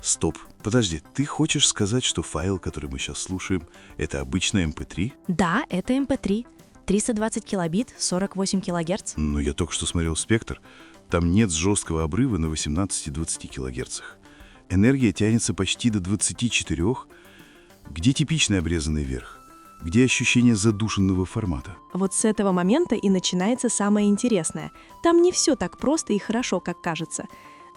Стоп, подожди, ты хочешь сказать, что файл, который мы сейчас слушаем, это обычный MP3? Да, это MP3. 320 килобит, 48 килогерц. Но я только что смотрел спектр. Там нет жесткого обрыва на 18-20 килогерцах. Энергия тянется почти до 24. Где типичный обрезанный верх? Где ощущение задушенного формата? Вот с этого момента и начинается самое интересное. Там не все так просто и хорошо, как кажется.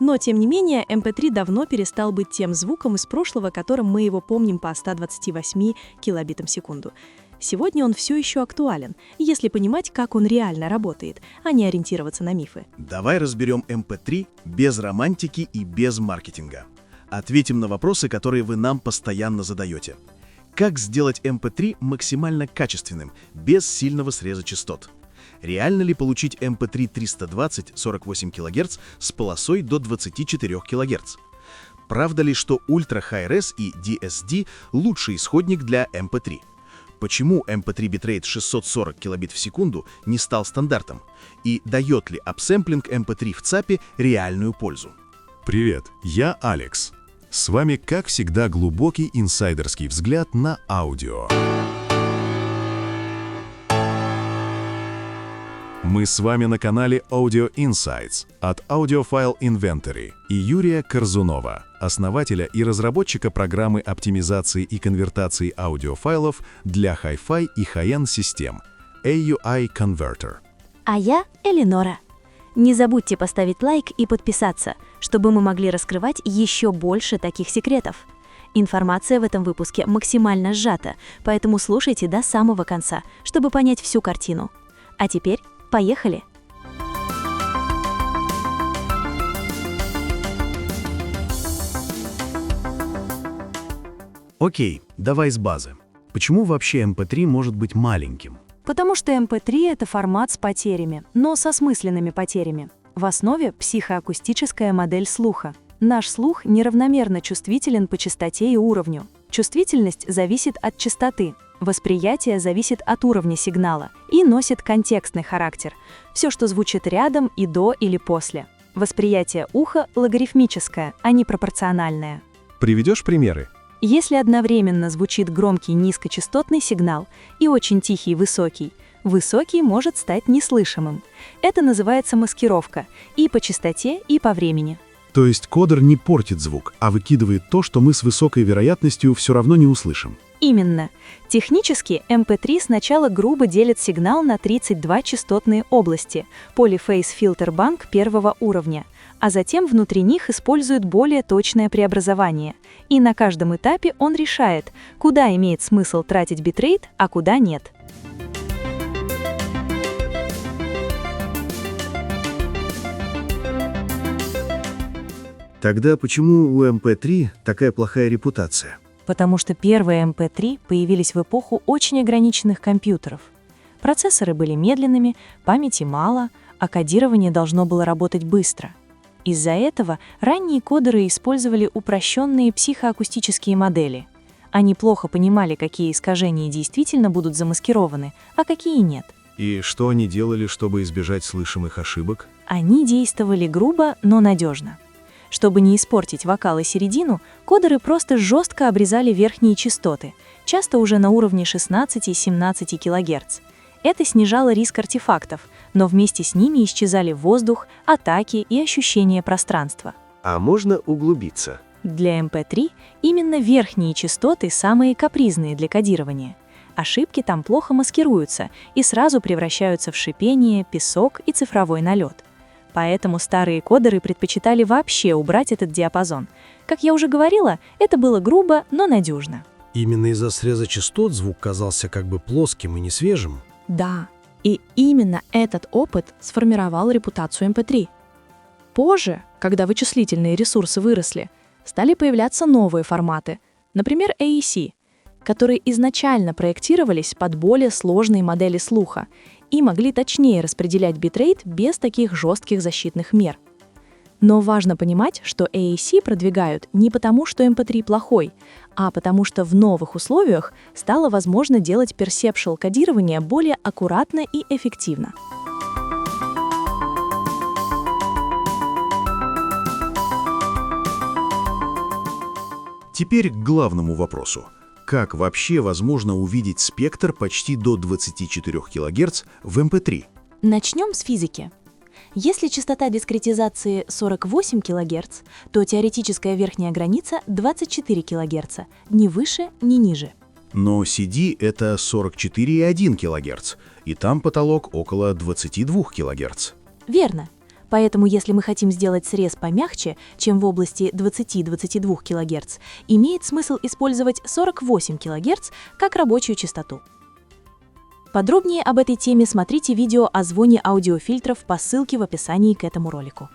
Но, тем не менее, MP3 давно перестал быть тем звуком из прошлого, которым мы его помним по 128 килобитам в секунду. Сегодня он все еще актуален, если понимать, как он реально работает, а не ориентироваться на мифы. Давай разберем MP3 без романтики и без маркетинга. Ответим на вопросы, которые вы нам постоянно задаете. Как сделать MP3 максимально качественным, без сильного среза частот? Реально ли получить MP3 320-48 кГц с полосой до 24 кГц? Правда ли, что Ultra High Res и DSD – лучший исходник для MP3? Почему MP3 битрейт 640 кбит в секунду не стал стандартом? И дает ли апсэмплинг MP3 в ЦАПе реальную пользу? Привет, я Алекс. С вами, как всегда, глубокий инсайдерский взгляд на аудио. Мы с вами на канале Audio Insights от Audiophile Inventory и Юрия Корзунова, основателя и разработчика программы оптимизации и конвертации аудиофайлов для Hi-Fi и High-End систем AUI Converter. А я Элинора. Не забудьте поставить лайк и подписаться, чтобы мы могли раскрывать еще больше таких секретов. Информация в этом выпуске максимально сжата, поэтому слушайте до самого конца, чтобы понять всю картину. А теперь поехали! Окей, давай с базы. Почему вообще MP3 может быть маленьким? Потому что MP3 — это формат с потерями, но с осмысленными потерями. В основе психоакустическая модель слуха. Наш слух неравномерно чувствителен по частоте и уровню. Чувствительность зависит от частоты, восприятие зависит от уровня сигнала и носит контекстный характер. Все, что звучит рядом и до или после. Восприятие уха логарифмическое, а не пропорциональное. Приведешь примеры? Если одновременно звучит громкий низкочастотный сигнал и очень тихий высокий, высокий может стать неслышимым. Это называется маскировка и по частоте, и по времени. То есть кодер не портит звук, а выкидывает то, что мы с высокой вероятностью все равно не услышим. Именно. Технически MP3 сначала грубо делит сигнал на 32 частотные области, Polyphase Filter Bank первого уровня, а затем внутри них использует более точное преобразование. И на каждом этапе он решает, куда имеет смысл тратить битрейт, а куда нет. Тогда почему у MP3 такая плохая репутация? Потому что первые MP3 появились в эпоху очень ограниченных компьютеров. Процессоры были медленными, памяти мало, а кодирование должно было работать быстро. Из-за этого ранние кодеры использовали упрощенные психоакустические модели. Они плохо понимали, какие искажения действительно будут замаскированы, а какие нет. И что они делали, чтобы избежать слышимых ошибок? Они действовали грубо, но надежно. Чтобы не испортить вокал и середину, кодеры просто жестко обрезали верхние частоты, часто уже на уровне 16 и 17 кГц. Это снижало риск артефактов, но вместе с ними исчезали воздух, атаки и ощущение пространства. А можно углубиться? Для MP3 именно верхние частоты самые капризные для кодирования. Ошибки там плохо маскируются и сразу превращаются в шипение, песок и цифровой налет. Поэтому старые кодеры предпочитали вообще убрать этот диапазон. Как я уже говорила, это было грубо, но надежно. Именно из-за среза частот звук казался как бы плоским и несвежим. Да, и именно этот опыт сформировал репутацию MP3. Позже, когда вычислительные ресурсы выросли, стали появляться новые форматы, например, AAC, которые изначально проектировались под более сложные модели слуха и могли точнее распределять битрейт без таких жестких защитных мер. Но важно понимать, что AAC продвигают не потому, что MP3 плохой, а потому что в новых условиях стало возможно делать perceptual кодирование более аккуратно и эффективно. Теперь к главному вопросу. Как вообще возможно увидеть спектр почти до 24 кГц в MP3? Начнем с физики. Если частота дискретизации 48 кГц, то теоретическая верхняя граница 24 кГц, ни выше, ни ниже. Но CD — это 44,1 кГц, и там потолок около 22 кГц. Верно. Поэтому, если мы хотим сделать срез помягче, чем в области 20-22 кГц, имеет смысл использовать 48 кГц как рабочую частоту. Подробнее об этой теме смотрите видео о звоне аудиофильтров по ссылке в описании к этому ролику.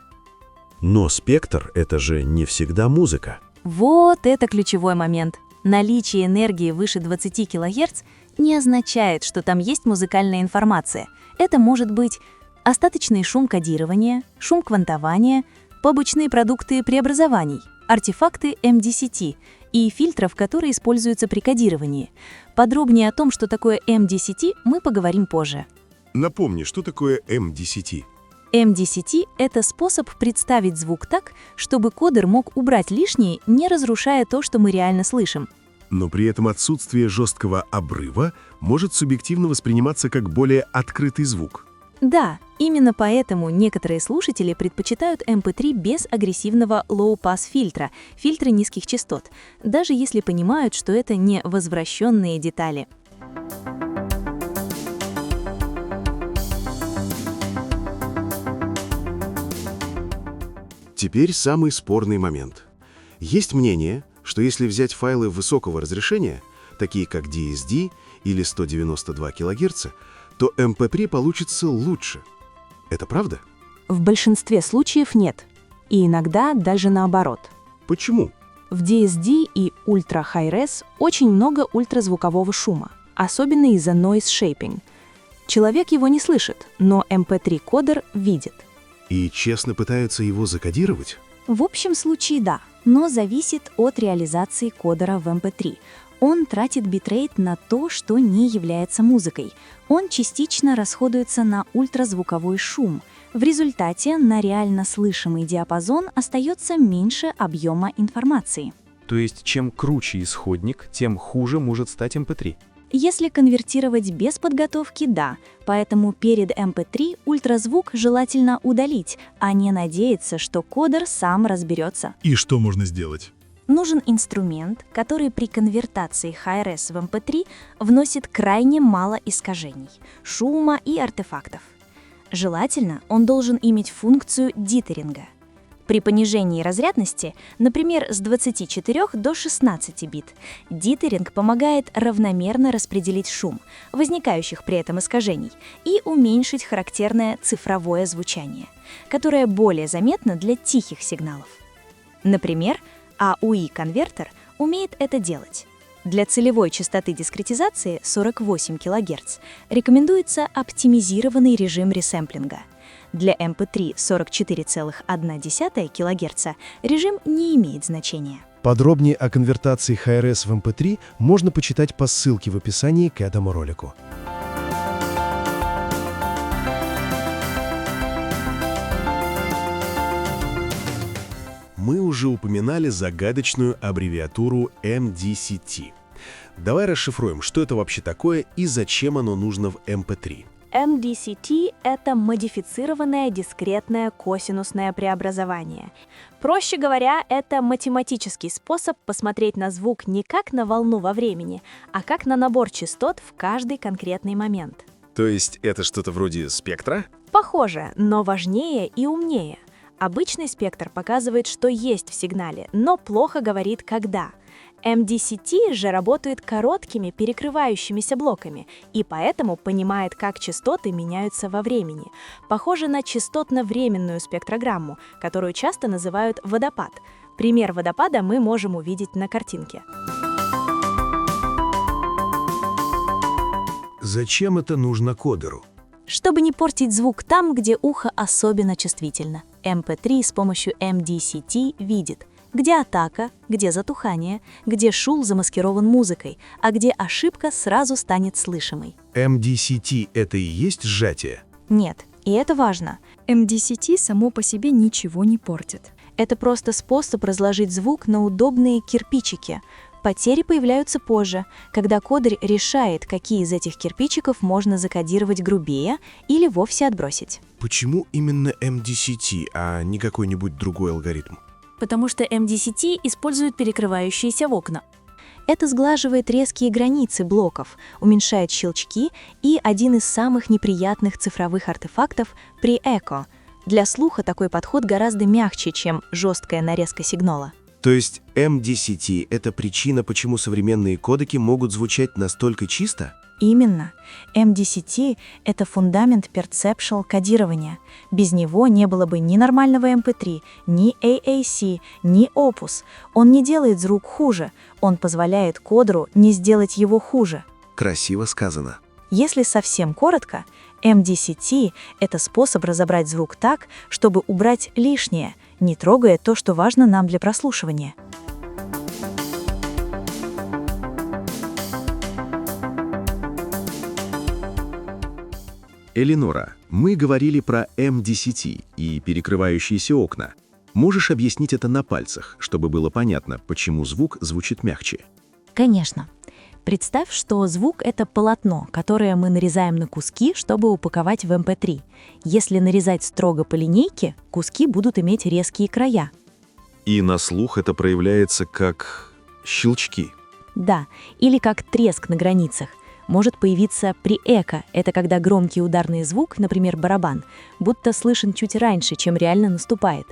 Но спектр — это же не всегда музыка. Вот это ключевой момент. Наличие энергии выше 20 кГц не означает, что там есть музыкальная информация. Это может быть остаточный шум кодирования, шум квантования, побочные продукты преобразований, артефакты MDCT и фильтров, которые используются при кодировании. Подробнее о том, что такое MDCT, мы поговорим позже. Напомни, что такое MDCT? MDCT — это способ представить звук так, чтобы кодер мог убрать лишнее, не разрушая то, что мы реально слышим. Но при этом отсутствие жесткого обрыва может субъективно восприниматься как более открытый звук. Да, именно поэтому некоторые слушатели предпочитают MP3 без агрессивного low-pass фильтра, фильтра низких частот, даже если понимают, что это не возвращенные детали. Теперь самый спорный момент. Есть мнение, что если взять файлы высокого разрешения, такие как DSD или 192 кГц, то MP3 получится лучше. Это правда? В большинстве случаев нет. И иногда даже наоборот. Почему? В DSD и Ultra High Res очень много ультразвукового шума, особенно из-за noise shaping. Человек его не слышит, но MP3-кодер видит. И честно пытаются его закодировать? В общем случае да, но зависит от реализации кодера в MP3. Он тратит битрейт на то, что не является музыкой. Он частично расходуется на ультразвуковой шум. В результате на реально слышимый диапазон остается меньше объема информации. То есть, чем круче исходник, тем хуже может стать MP3. Если конвертировать без подготовки, да. Поэтому перед MP3 ультразвук желательно удалить, а не надеяться, что кодер сам разберется. И что можно сделать? Нужен инструмент, который при конвертации Hi-Res в MP3 вносит крайне мало искажений, шума и артефактов. Желательно, он должен иметь функцию дитеринга. При понижении разрядности, например, с 24 до 16 бит, дитеринг помогает равномерно распределить шум, возникающих при этом искажений, и уменьшить характерное цифровое звучание, которое более заметно для тихих сигналов. Например, AUI-конвертер умеет это делать. Для целевой частоты дискретизации 48 кГц рекомендуется оптимизированный режим ресэмплинга. Для MP3 44,1 кГц режим не имеет значения. Подробнее о конвертации Hi-Res в MP3 можно почитать по ссылке в описании к этому ролику. Мы уже упоминали загадочную аббревиатуру MDCT. Давай расшифруем, что это вообще такое и зачем оно нужно в MP3. MDCT — это модифицированное дискретное косинусное преобразование. Проще говоря, это математический способ посмотреть на звук не как на волну во времени, а как на набор частот в каждый конкретный момент. То есть это что-то вроде спектра? Похоже, но важнее и умнее. Обычный спектр показывает, что есть в сигнале, но плохо говорит, когда. MDCT же работает короткими перекрывающимися блоками и поэтому понимает, как частоты меняются во времени. Похоже на частотно-временную спектрограмму, которую часто называют водопад. Пример водопада мы можем увидеть на картинке. Зачем это нужно кодеру? Чтобы не портить звук там, где ухо особенно чувствительно. MP3 с помощью MDCT видит, где атака, где затухание, где шум замаскирован музыкой, а где ошибка сразу станет слышимой. MDCT — это и есть сжатие? Нет, и это важно. MDCT само по себе ничего не портит. Это просто способ разложить звук на удобные кирпичики. Потери появляются позже, когда кодер решает, какие из этих кирпичиков можно закодировать грубее или вовсе отбросить. Почему именно MDCT, а не какой-нибудь другой алгоритм? Потому что MDCT использует перекрывающиеся окна. Это сглаживает резкие границы блоков, уменьшает щелчки и один из самых неприятных цифровых артефактов при эко. Для слуха такой подход гораздо мягче, чем жесткая нарезка сигнала. То есть MDCT — это причина, почему современные кодеки могут звучать настолько чисто? Именно. MDCT — это фундамент perceptual кодирования. Без него не было бы ни нормального MP3, ни AAC, ни Opus. Он не делает звук хуже, он позволяет кодеру не сделать его хуже. Красиво сказано. Если совсем коротко, MDCT — это способ разобрать звук так, чтобы убрать лишнее, не трогая то, что важно нам для прослушивания. Элинора, мы говорили про MDCT и перекрывающиеся окна. Можешь объяснить это на пальцах, чтобы было понятно, почему звук звучит мягче? Конечно. Представь, что звук — это полотно, которое мы нарезаем на куски, чтобы упаковать в MP3. Если нарезать строго по линейке, куски будут иметь резкие края. И на слух это проявляется как щелчки. Да, или как треск на границах. Может появиться при эко. Это когда громкий ударный звук, например, барабан, будто слышен чуть раньше, чем реально наступает.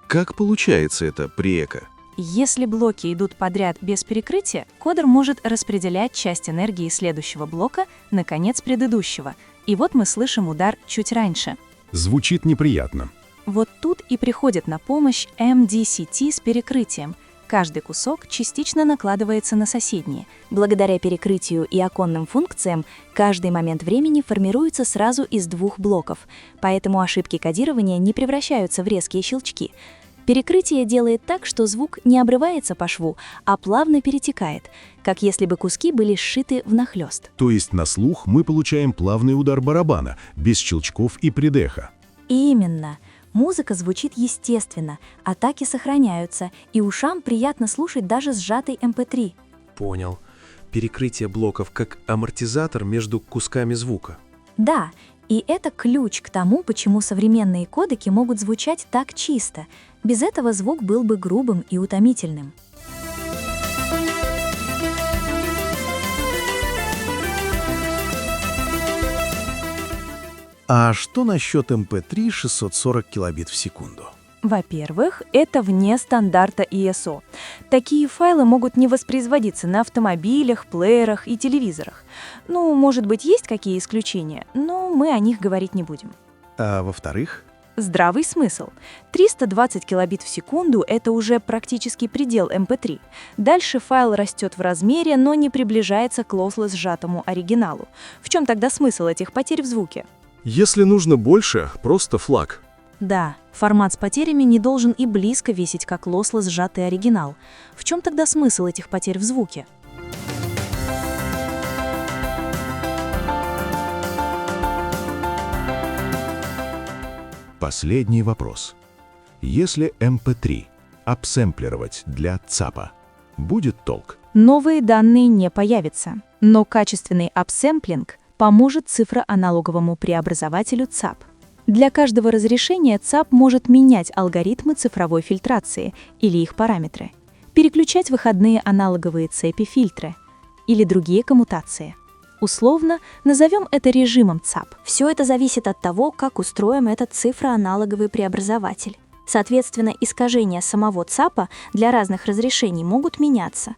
Как получается это при эко? Если блоки идут подряд без перекрытия, кодер может распределять часть энергии следующего блока на конец предыдущего. И вот мы слышим удар чуть раньше. Звучит неприятно. Вот тут и приходит на помощь MDCT с перекрытием. Каждый кусок частично накладывается на соседние. Благодаря перекрытию и оконным функциям, каждый момент времени формируется сразу из двух блоков, поэтому ошибки кодирования не превращаются в резкие щелчки. Перекрытие делает так, что звук не обрывается по шву, а плавно перетекает, как если бы куски были сшиты внахлёст. То есть на слух мы получаем плавный удар барабана, без щелчков и придеха. Именно. Музыка звучит естественно, атаки сохраняются, и ушам приятно слушать даже сжатый MP3. Понял. Перекрытие блоков как амортизатор между кусками звука. Да, и это ключ к тому, почему современные кодеки могут звучать так чисто. Без этого звук был бы грубым и утомительным. А что насчет MP3 640 килобит в секунду? Во-первых, это вне стандарта ISO. Такие файлы могут не воспроизводиться на автомобилях, плеерах и телевизорах. Ну, может быть, есть какие исключения, но мы о них говорить не будем. А во-вторых? Здравый смысл. 320 килобит в секунду — это уже практически предел MP3. Дальше файл растет в размере, но не приближается к lossless сжатому оригиналу. В чем тогда смысл этих потерь в звуке? Если нужно больше, просто флаг. Да, формат с потерями не должен и близко весить, как lossless сжатый оригинал. В чем тогда смысл этих потерь в звуке? Последний вопрос. Если MP3 апсэмплировать для ЦАПа, будет толк? Новые данные не появятся, но качественный апсэмплинг поможет цифроаналоговому преобразователю ЦАП. Для каждого разрешения ЦАП может менять алгоритмы цифровой фильтрации или их параметры, переключать выходные аналоговые цепи фильтры или другие коммутации. Условно назовем это режимом ЦАП. Все это зависит от того, как устроен этот цифроаналоговый преобразователь. Соответственно, искажения самого ЦАПа для разных разрешений могут меняться.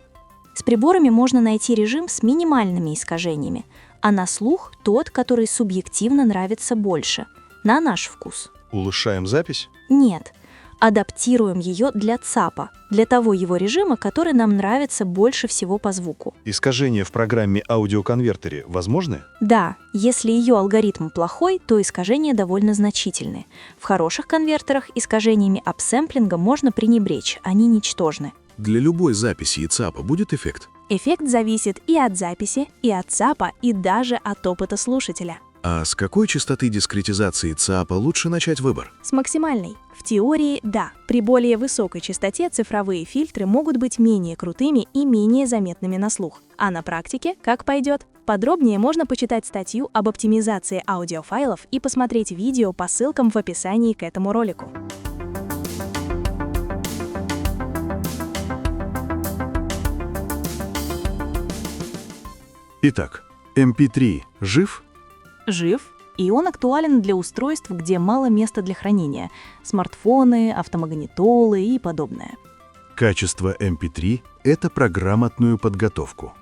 С приборами можно найти режим с минимальными искажениями, а на слух тот, который субъективно нравится больше, на наш вкус. Улучшаем запись? Нет, адаптируем ее для ЦАПа, для того его режима, который нам нравится больше всего по звуку. Искажения в программе аудиоконвертере возможны? Да, если ее алгоритм плохой, то искажения довольно значительны. В хороших конвертерах искажениями апсэмплинга можно пренебречь, они ничтожны. Для любой записи и ЦАПа будет эффект? Эффект зависит и от записи, и от ЦАПа, и даже от опыта слушателя. А с какой частоты дискретизации ЦАПа лучше начать выбор? С максимальной. В теории, да, при более высокой частоте цифровые фильтры могут быть менее крутыми и менее заметными на слух. А на практике как пойдет? Подробнее можно почитать статью об оптимизации аудиофайлов и посмотреть видео по ссылкам в описании к этому ролику. Итак, MP3 жив? Жив, и он актуален для устройств, где мало места для хранения – смартфоны, автомагнитолы и подобное. Качество MP3 — это про грамотную подготовку.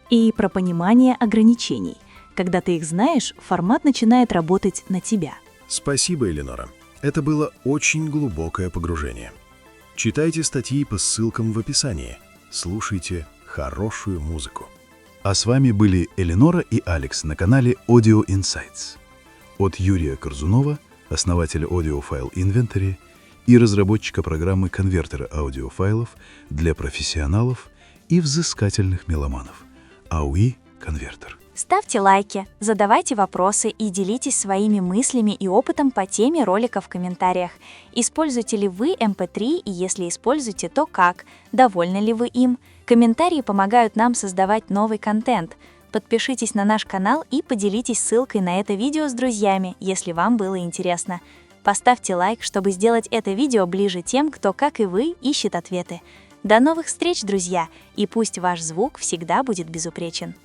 И про понимание ограничений. Когда ты их знаешь, формат начинает работать на тебя. Спасибо, Элинора. Это было очень глубокое погружение. Читайте статьи по ссылкам в описании. Слушайте хорошую музыку. А с вами были Элинора и Алекс на канале Audio Insights. От Юрия Корзунова, основателя Audiophile Inventory и разработчика программы конвертера аудиофайлов для профессионалов и взыскательных меломанов. AUI Конвертер. Ставьте лайки, задавайте вопросы и делитесь своими мыслями и опытом по теме ролика в комментариях. Используете ли вы MP3 и если используете, то как? Довольны ли вы им? Комментарии помогают нам создавать новый контент. Подпишитесь на наш канал и поделитесь ссылкой на это видео с друзьями, если вам было интересно. Поставьте лайк, чтобы сделать это видео ближе тем, кто, как и вы, ищет ответы. До новых встреч, друзья, и пусть ваш звук всегда будет безупречен.